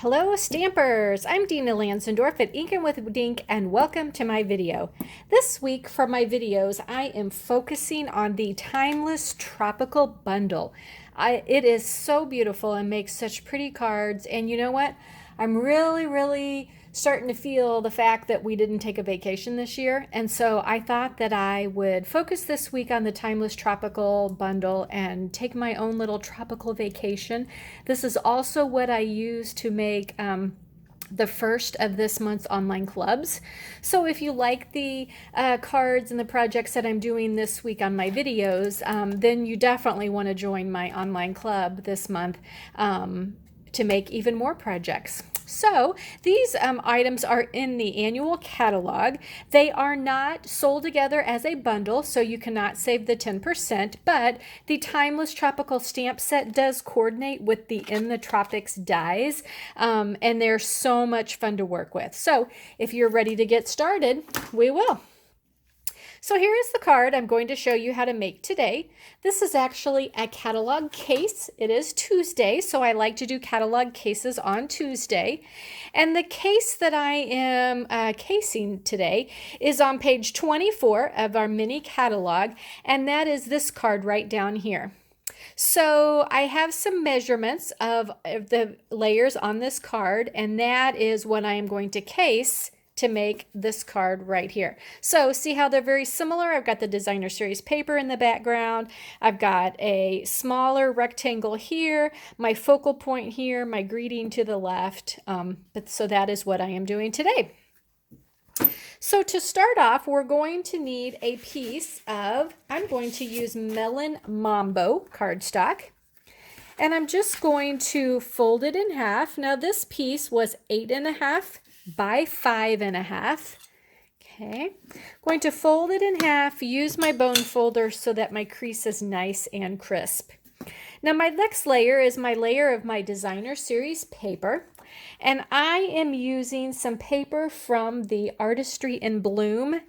Hello Stampers! I'm Dina Lanzendorf at Inkin' with Dink and welcome to my video. This week for my videos I am focusing on the Timeless Tropical Bundle. It is so beautiful and makes such pretty cards, and you know what? I'm really starting to feel the fact that we didn't take a vacation this year, and so I thought that I would focus this week on the Timeless Tropical Bundle and take my own little tropical vacation. This is also what I use to make the first of this month's online clubs. So if you like the cards and the projects that I'm doing this week on my videos, then you definitely want to join my online club this month to make even more projects. So these items are in the annual catalog. They are not sold together as a bundle, so you cannot save the 10%, but the Timeless Tropical Stamp Set does coordinate with the In the Tropics dies, and they're so much fun to work with. So if you're ready to get started, we will. So here is the card I'm going to show you how to make today. This is actually a catalog case. It is Tuesday, so I like to do catalog cases on Tuesday. And the case that I am casing today is on page 24 of our mini catalog, and that is this card right down here. So I have some measurements of the layers on this card, and that is what I am going to case to make this card right here. So see how they're very similar? I've got the designer series paper in the background. I've got a smaller rectangle here, my focal point here, my greeting to the left. So that is what I am doing today. So to start off, we're going to need a piece of, I'm going to use Melon Mambo cardstock. And I'm just going to fold it in half. Now this piece was 8.5 by 5.5. Okay, going to fold it in half, use my bone folder so that my crease is nice and crisp. Now my next layer is my layer of my designer series paper, and I am using some paper from the Artistry in Bloom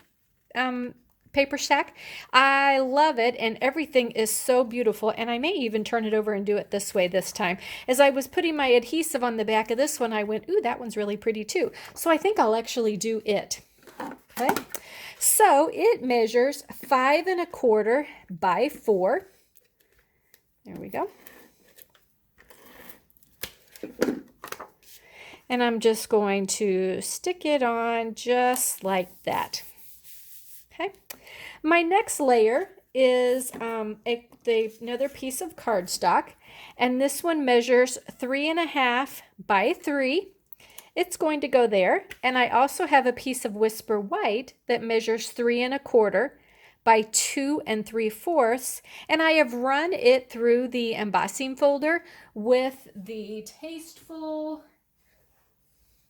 paper stack. I love it, and everything is so beautiful, and I may even turn it over and do it this way this time. As I was putting my adhesive on the back of this one, I went, ooh, that one's really pretty too. So I think I'll actually do it. Okay, so it measures 5.25 by 4. There we go. And I'm just going to stick it on just like that. Okay. My next layer is another piece of cardstock, and this one measures 3.5 by 3. It's going to go there, and I also have a piece of Whisper White that measures 3.25 by 2 3/4, and I have run it through the embossing folder with the Tasteful,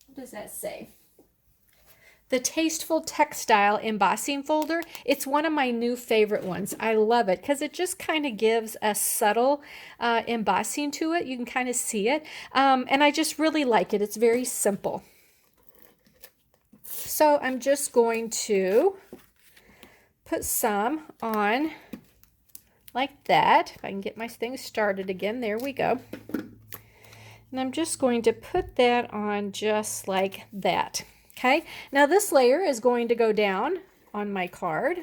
what does that say? The Tasteful Textile embossing folder. It's one of my new favorite ones. I love it because it just kind of gives a subtle embossing to it. You can kind of see it. And I just really like it. It's very simple. So I'm just going to put some on like that. If I can get my thing started again. There we go. And I'm just going to put that on just like that. Okay, now this layer is going to go down on my card.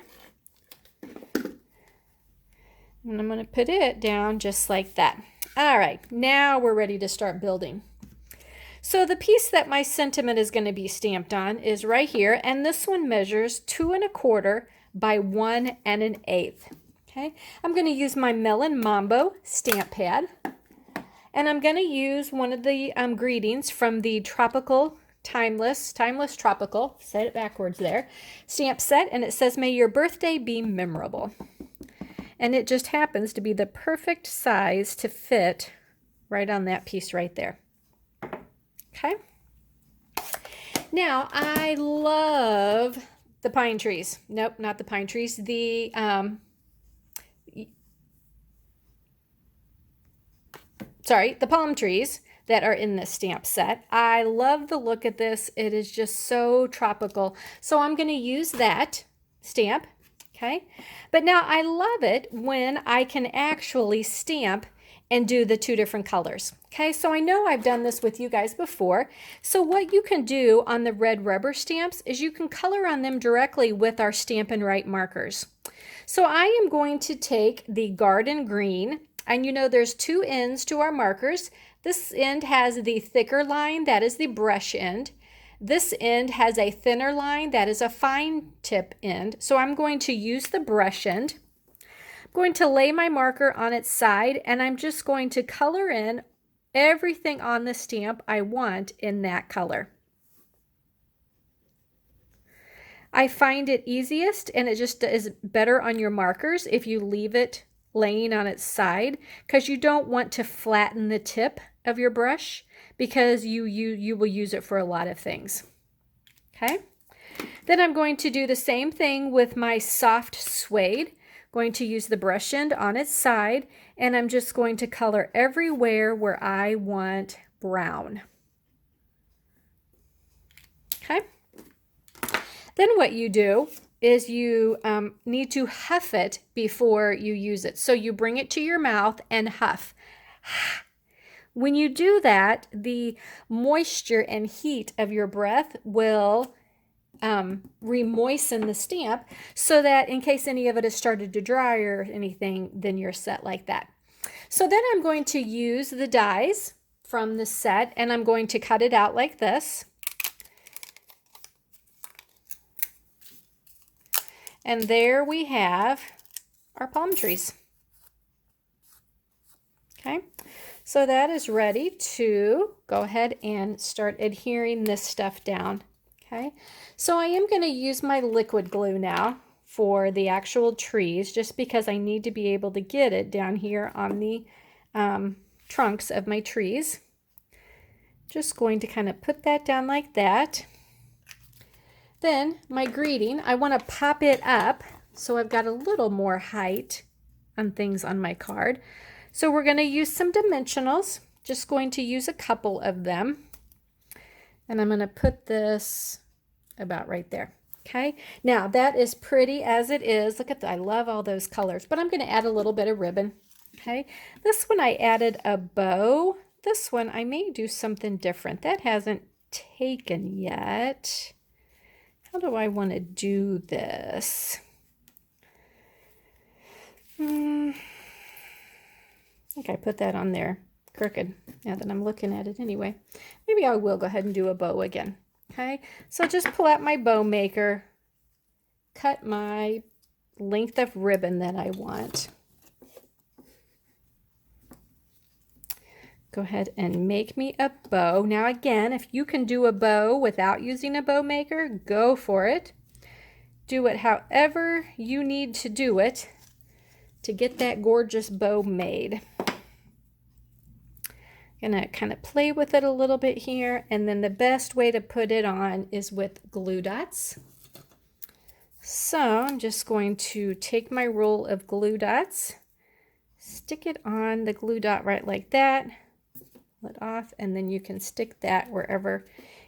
And I'm going to put it down just like that. All right, now we're ready to start building. So the piece that my sentiment is going to be stamped on is right here, and this one measures 2.25 by 1 1/8. Okay, I'm going to use my Melon Mambo stamp pad, and I'm going to use one of the greetings from the Timeless Tropical, said it backwards there, stamp set, and it says, may your birthday be memorable. And it just happens to be the perfect size to fit right on that piece right there. Okay. Now, I love the pine trees. Nope, not the pine trees. The palm trees that are in this stamp set. I love the look of this. It is just so tropical. So I'm going to use that stamp, okay? But now I love it when I can actually stamp and do the two different colors. Okay, so I know I've done this with you guys before. So what you can do on the red rubber stamps is you can color on them directly with our Stampin' Write markers. So I am going to take the garden green, and you know there's two ends to our markers. This end has the thicker line, that is the brush end. This end has a thinner line, that is a fine tip end. So I'm going to use the brush end. I'm going to lay my marker on its side, and I'm just going to color in everything on the stamp I want in that color. I find it easiest, and it just is better on your markers if you leave it laying on its side, because you don't want to flatten the tip of your brush, because you will use it for a lot of things. Okay, then I'm going to do the same thing with my soft suede. Going to use the brush end on its side, and I'm just going to color everywhere where I want brown. Okay, then what you do is you need to huff it before you use it. So you bring it to your mouth and huff. When you do that, the moisture and heat of your breath will re-moisten the stamp, so that in case any of it has started to dry or anything, then you're set like that. So then I'm going to use the dies from the set, and I'm going to cut it out like this. And there we have our palm trees. Okay, so that is ready to go ahead and start adhering this stuff down. Okay, so I am going to use my liquid glue now for the actual trees, just because I need to be able to get it down here on the trunks of my trees. Just going to kind of put that down like that. Then my greeting, I want to pop it up so I've got a little more height on things on my card. So we're going to use some dimensionals, just going to use a couple of them. And I'm going to put this about right there. Okay, now that is pretty as it is. Look at that, I love all those colors, but I'm going to add a little bit of ribbon. Okay, this one I added a bow. This one I may do something different. That hasn't taken yet. How do I want to do this? I think I put that on there crooked now that I'm looking at it anyway. Maybe I will go ahead and do a bow again. Okay, so just pull out my bow maker, cut my length of ribbon that I want. Go ahead and make me a bow. Now again, if you can do a bow without using a bow maker, go for it. Do it however you need to do it to get that gorgeous bow made. Gonna kind of play with it a little bit here, and then the best way to put it on is with glue dots. So I'm just going to take my roll of glue dots, stick it on the glue dot right like that, pull it off, and then you can stick that wherever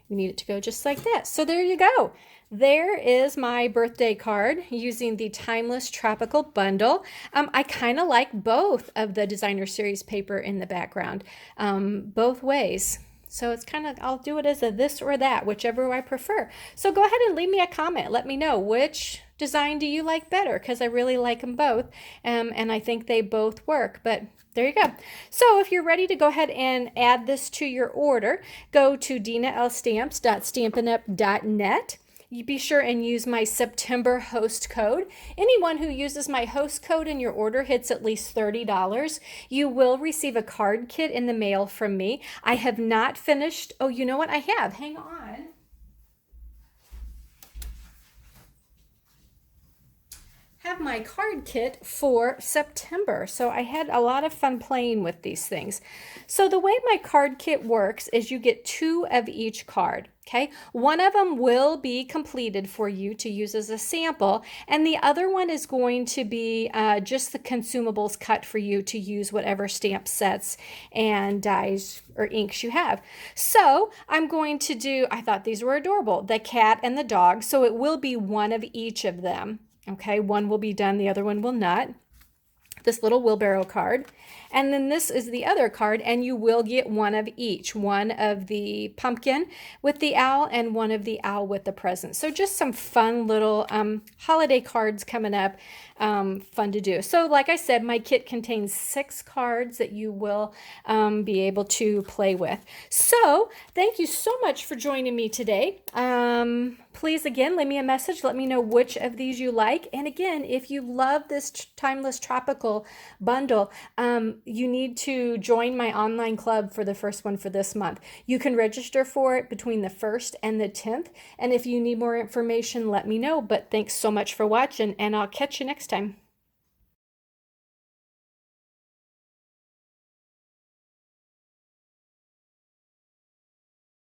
you need it to go, just like that. So there you go. There is my birthday card using the Timeless Tropical Bundle. I kind of like both of the Designer Series paper in the background, both ways. So it's kind of, I'll do it as a this or that, whichever I prefer. So go ahead and leave me a comment. Let me know which design do you like better, because I really like them both, and I think they both work. But there you go. So if you're ready to go ahead and add this to your order, go to dinalstamps.stampinup.net. You be sure and use my September host code. Anyone who uses my host code in your order hits at least $30. You will receive a card kit in the mail from me. I have not finished. Oh, you know what? I have. Hang on. Have my card kit for September. So I had a lot of fun playing with these things. So the way my card kit works is you get 2 of each card. Okay, one of them will be completed for you to use as a sample, and the other one is going to be just the consumables cut for you to use whatever stamp sets and dies or inks you have. So I'm going to do, I thought these were adorable, the cat and the dog, so it will be one of each of them. Okay, one will be done, the other one will not. this little wheelbarrow card. And then this is the other card, and you will get one of each, one of the pumpkin with the owl and one of the owl with the present. So just some fun little holiday cards coming up, fun to do. So like I said, my kit contains 6 cards that you will be able to play with. So thank you so much for joining me today. Please, again, leave me a message. Let me know which of these you like. And again, if you love this Timeless Tropical bundle, you need to join my online club for the first one for this month. You can register for it between the 1st and the 10th. And if you need more information, let me know. But thanks so much for watching, and I'll catch you next time.